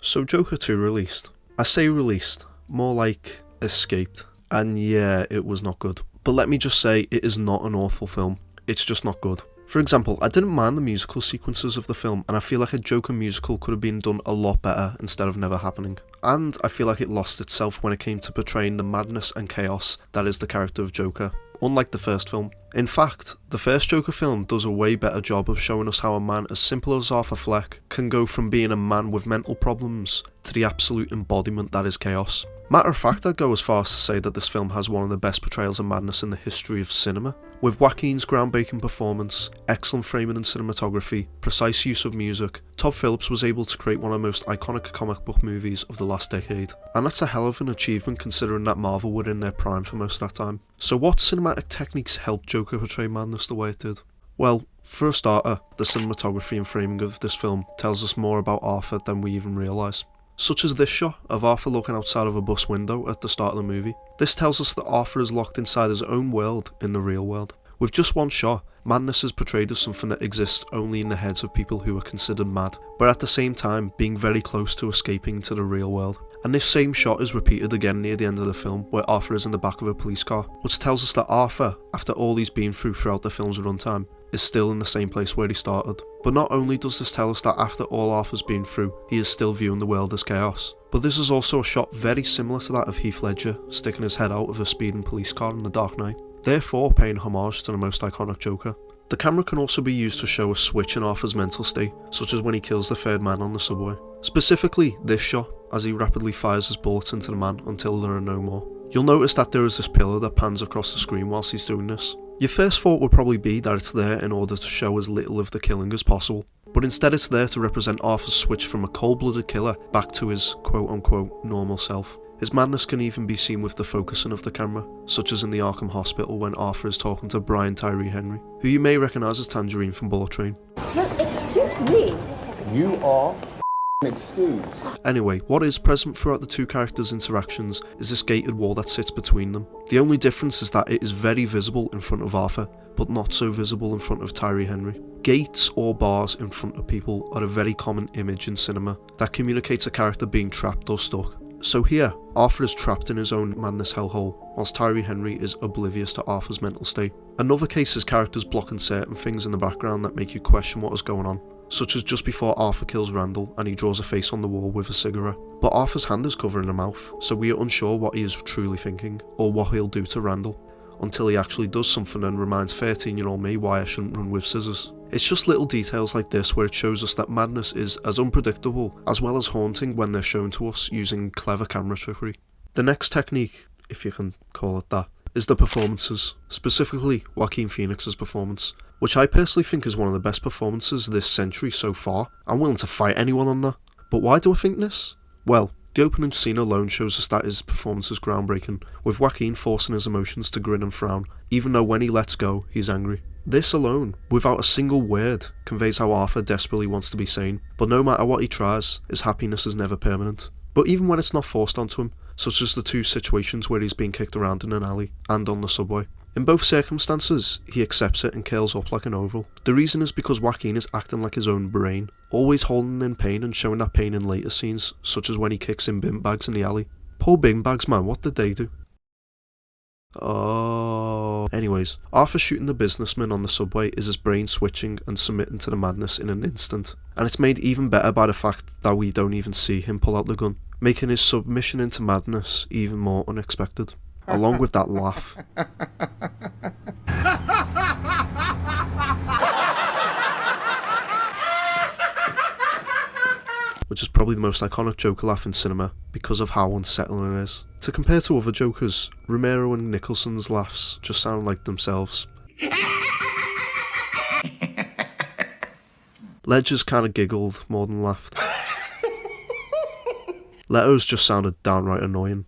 So Joker 2 released. I say released, more like escaped. And yeah, it was not good. But let me just say, it is not an awful film. It's just not good. For example, I didn't mind the musical sequences of the film, and I feel like a Joker musical could have been done a lot better instead of never happening. And I feel like it lost itself when it came to portraying the madness and chaos that is the character of Joker, unlike the first film. In fact, the first Joker film does a way better job of showing us how a man as simple as Arthur Fleck can go from being a man with mental problems to the absolute embodiment that is chaos. Matter of fact, I'd go as far as to say that this film has one of the best portrayals of madness in the history of cinema. With Joaquin's groundbreaking performance, excellent framing and cinematography, precise use of music, Todd Phillips was able to create one of the most iconic comic book movies of the last decade. And that's a hell of an achievement considering that Marvel were in their prime for most of that time. So what cinematic techniques helped Joker portray madness the way it did? Well, for a starter, the cinematography and framing of this film tells us more about Arthur than we even realise. Such as this shot of Arthur looking outside of a bus window at the start of the movie. This tells us that Arthur is locked inside his own world in the real world. With just one shot, madness is portrayed as something that exists only in the heads of people who are considered mad, but at the same time being very close to escaping to the real world. And this same shot is repeated again near the end of the film, where Arthur is in the back of a police car, which tells us that Arthur, after all he's been through throughout the film's runtime, is still in the same place where he started. But not only does this tell us that after all Arthur's been through, he is still viewing the world as chaos, but this is also a shot very similar to that of Heath Ledger sticking his head out of a speeding police car in The Dark Knight, therefore paying homage to the most iconic Joker. The camera can also be used to show a switch in Arthur's mental state, such as when he kills the third man on the subway. Specifically, this shot, as he rapidly fires his bullets into the man until there are no more. You'll notice that there is this pillar that pans across the screen whilst he's doing this. Your first thought would probably be that it's there in order to show as little of the killing as possible, but instead it's there to represent Arthur's switch from a cold-blooded killer back to his quote-unquote normal self. His madness can even be seen with the focusing of the camera, such as in the Arkham Hospital when Arthur is talking to Brian Tyree Henry, who you may recognise as Tangerine from Bullet Train. Excuse me? You are excused. Anyway, what is present throughout the two characters' interactions is this gated wall that sits between them. The only difference is that it is very visible in front of Arthur, but not so visible in front of Tyree Henry. Gates or bars in front of people are a very common image in cinema that communicates a character being trapped or stuck. So here, Arthur is trapped in his own madness hellhole, whilst Tyree Henry is oblivious to Arthur's mental state. Another case is characters blocking certain things in the background that make you question what is going on, such as just before Arthur kills Randall and he draws a face on the wall with a cigarette. But Arthur's hand is covering the mouth, so we are unsure what he is truly thinking, or what he'll do to Randall, until he actually does something and reminds 13-year-old me why I shouldn't run with scissors. It's just little details like this where it shows us that madness is as unpredictable as well as haunting when they're shown to us using clever camera trickery. The next technique, if you can call it that, is the performances, specifically Joaquin Phoenix's performance, which I personally think is one of the best performances this century so far. I'm willing to fight anyone on that. But why do I think this? Well, the opening scene alone shows us that his performance is groundbreaking, with Joaquin forcing his emotions to grin and frown, even though when he lets go, he's angry. This alone, without a single word, conveys how Arthur desperately wants to be sane, but no matter what he tries, his happiness is never permanent. But even when it's not forced onto him, such as the two situations where he's being kicked around in an alley and on the subway, in both circumstances, he accepts it and curls up like an oval. The reason is because Joaquin is acting like his own brain, always holding in pain and showing that pain in later scenes, such as when he kicks in bin bags in the alley. Poor bin bags, man, what did they do? Oh. Anyways, Arthur shooting the businessman on the subway is his brain switching and submitting to the madness in an instant, and it's made even better by the fact that we don't even see him pull out the gun, making his submission into madness even more unexpected, along with that laugh. Which is probably the most iconic Joker laugh in cinema because of how unsettling it is. To compare to other Jokers, Romero and Nicholson's laughs just sound like themselves. Ledger's kinda giggled more than laughed. Leto's just sounded downright annoying.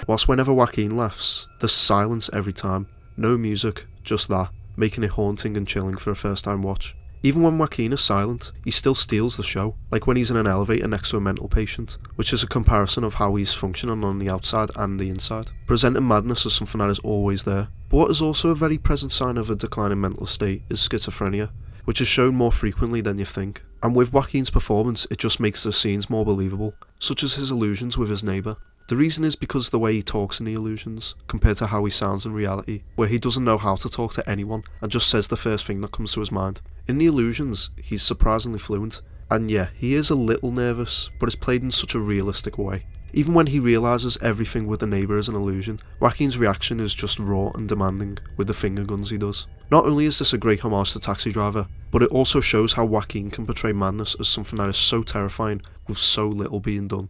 Whilst whenever Joaquin laughs, there's silence every time. No music, just that, making it haunting and chilling for a first time watch. Even when Joaquin is silent, he still steals the show, like when he's in an elevator next to a mental patient, which is a comparison of how he's functioning on the outside and the inside, presenting madness as something that is always there. But what is also a very present sign of a declining mental state is schizophrenia, which is shown more frequently than you think. And with Joaquin's performance, it just makes the scenes more believable, such as his illusions with his neighbour. The reason is because of the way he talks in the illusions, compared to how he sounds in reality, where he doesn't know how to talk to anyone and just says the first thing that comes to his mind. In the illusions, he's surprisingly fluent, and yeah, he is a little nervous, but it's played in such a realistic way. Even when he realises everything with the neighbour is an illusion, Joaquin's reaction is just raw and demanding with the finger guns he does. Not only is this a great homage to Taxi Driver, but it also shows how Joaquin can portray madness as something that is so terrifying with so little being done.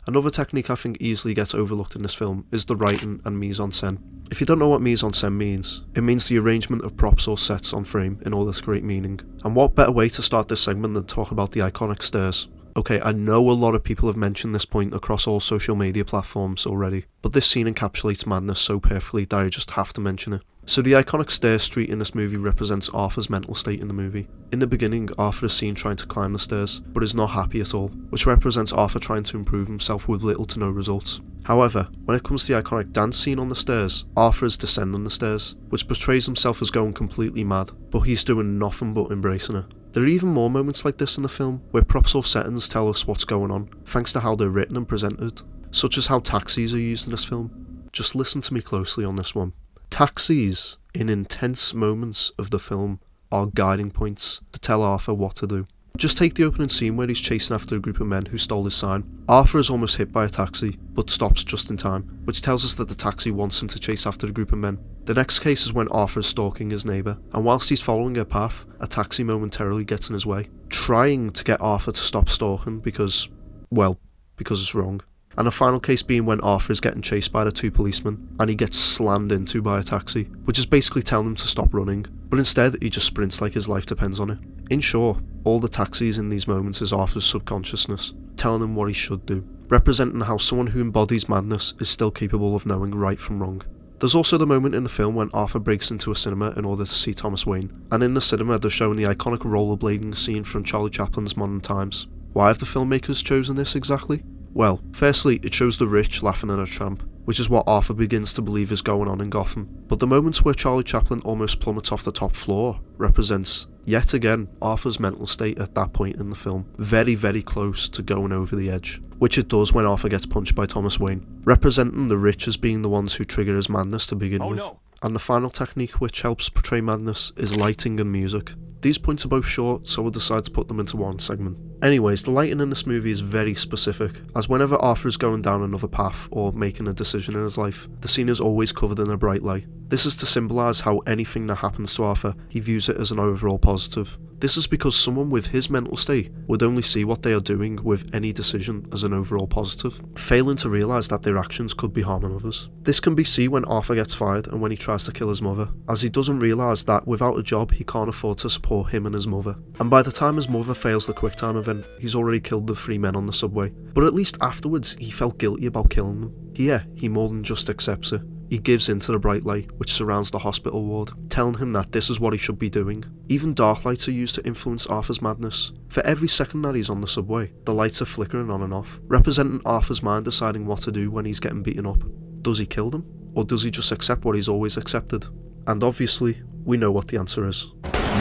Another technique I think easily gets overlooked in this film is the writing and mise-en-scène. If you don't know what mise-en-scène means, it means the arrangement of props or sets on frame in order to create meaning. And what better way to start this segment than talk about the iconic stairs? Okay, I know a lot of people have mentioned this point across all social media platforms already, but this scene encapsulates madness so perfectly that I just have to mention it. So the iconic stair street in this movie represents Arthur's mental state in the movie. In the beginning, Arthur is seen trying to climb the stairs, but is not happy at all, which represents Arthur trying to improve himself with little to no results. However, when it comes to the iconic dance scene on the stairs, Arthur is descending the stairs, which portrays himself as going completely mad, but he's doing nothing but embracing it. There are even more moments like this in the film, where props or settings tell us what's going on, thanks to how they're written and presented, such as how taxis are used in this film. Just listen to me closely on this one. Taxis, in intense moments of the film, are guiding points to tell Arthur what to do. Just take the opening scene where he's chasing after a group of men who stole his sign. Arthur is almost hit by a taxi, but stops just in time, which tells us that the taxi wants him to chase after a group of men. The next case is when Arthur is stalking his neighbour, and whilst he's following her path, a taxi momentarily gets in his way, trying to get Arthur to stop stalking because it's wrong. And the final case being when Arthur is getting chased by the two policemen, and he gets slammed into by a taxi, which is basically telling him to stop running, but instead he just sprints like his life depends on it. In short, all the taxis in these moments is Arthur's subconsciousness, telling him what he should do, representing how someone who embodies madness is still capable of knowing right from wrong. There's also the moment in the film when Arthur breaks into a cinema in order to see Thomas Wayne, and in the cinema they're showing the iconic rollerblading scene from Charlie Chaplin's Modern Times. Why have the filmmakers chosen this exactly? Well, firstly, it shows the rich laughing at a tramp, which is what Arthur begins to believe is going on in Gotham. But the moments where Charlie Chaplin almost plummets off the top floor represents, yet again, Arthur's mental state at that point in the film, very, very close to going over the edge, which it does when Arthur gets punched by Thomas Wayne, representing the rich as being the ones who trigger his madness to begin with. No. And the final technique which helps portray madness is lighting and music. These points are both short, so we'll decide to put them into one segment. Anyways, the lighting in this movie is very specific, as whenever Arthur is going down another path or making a decision in his life, the scene is always covered in a bright light. This is to symbolise how anything that happens to Arthur, he views it as an overall positive. This is because someone with his mental state would only see what they are doing with any decision as an overall positive, failing to realise that their actions could be harming others. This can be seen when Arthur gets fired and when he tries to kill his mother, as he doesn't realise that without a job he can't afford to support him and his mother. And by the time his mother fails the QuickTime event, he's already killed the 3 men on the subway. But at least afterwards he felt guilty about killing them. Here, he more than just accepts it. He gives in to the bright light which surrounds the hospital ward, telling him that this is what he should be doing. Even dark lights are used to influence Arthur's madness. For every second that he's on the subway, the lights are flickering on and off, representing Arthur's mind deciding what to do when he's getting beaten up. Does he kill them? Or does he just accept what he's always accepted? And obviously, we know what the answer is.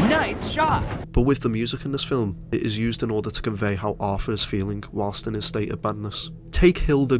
Nice shot! But with the music in this film, it is used in order to convey how Arthur is feeling whilst in his state of madness. Take Hilda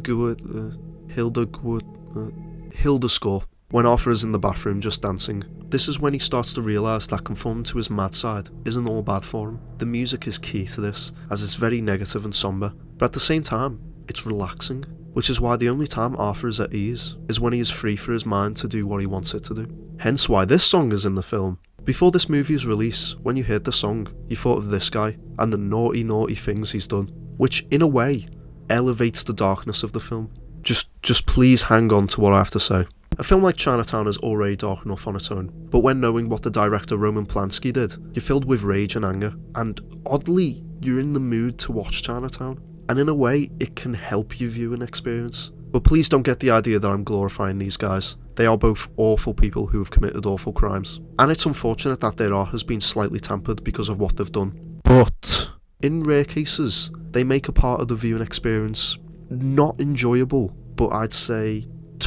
score, when Arthur is in the bathroom just dancing. This is when he starts to realise that conforming to his mad side isn't all bad for him. The music is key to this, as it's very negative and sombre, but at the same time, it's relaxing, which is why the only time Arthur is at ease is when he is free for his mind to do what he wants it to do. Hence why this song is in the film. Before this movie's release, when you heard the song, you thought of this guy and the naughty things he's done, which in a way elevates the darkness of the film. Just please hang on to what I have to say. A film like Chinatown is already dark enough on its own, but when knowing what the director Roman Polanski did, you're filled with rage and anger, and oddly, you're in the mood to watch Chinatown. And in a way, it can help you view an experience. But please don't get the idea that I'm glorifying these guys. They are both awful people who have committed awful crimes. And it's unfortunate that their art has been slightly tampered because of what they've done. But, in rare cases, they make a part of the viewing experience not enjoyable, but I'd say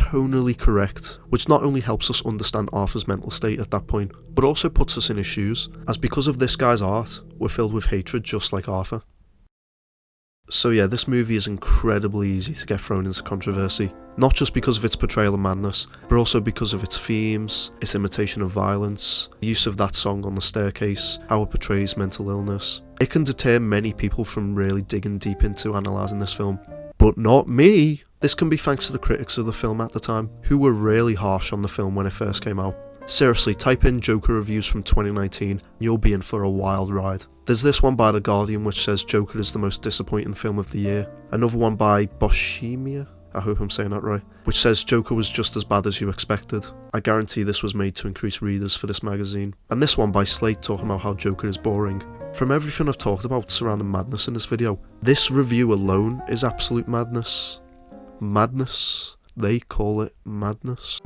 tonally correct, which not only helps us understand Arthur's mental state at that point, but also puts us in his shoes, as because of this guy's art, we're filled with hatred just like Arthur. So yeah, this movie is incredibly easy to get thrown into controversy, not just because of its portrayal of madness, but also because of its themes, its imitation of violence, the use of that song on the staircase, how it portrays mental illness. It can deter many people from really digging deep into analysing this film. But not me! This can be thanks to the critics of the film at the time, who were really harsh on the film when it first came out. Seriously, type in Joker reviews from 2019 and you'll be in for a wild ride. There's this one by The Guardian which says Joker is the most disappointing film of the year. Another one by Boshemia, I hope I'm saying that right, which says Joker was just as bad as you expected. I guarantee this was made to increase readers for this magazine. And this one by Slate talking about how Joker is boring. From everything I've talked about surrounding madness in this video, this review alone is absolute madness. Madness. They call it madness.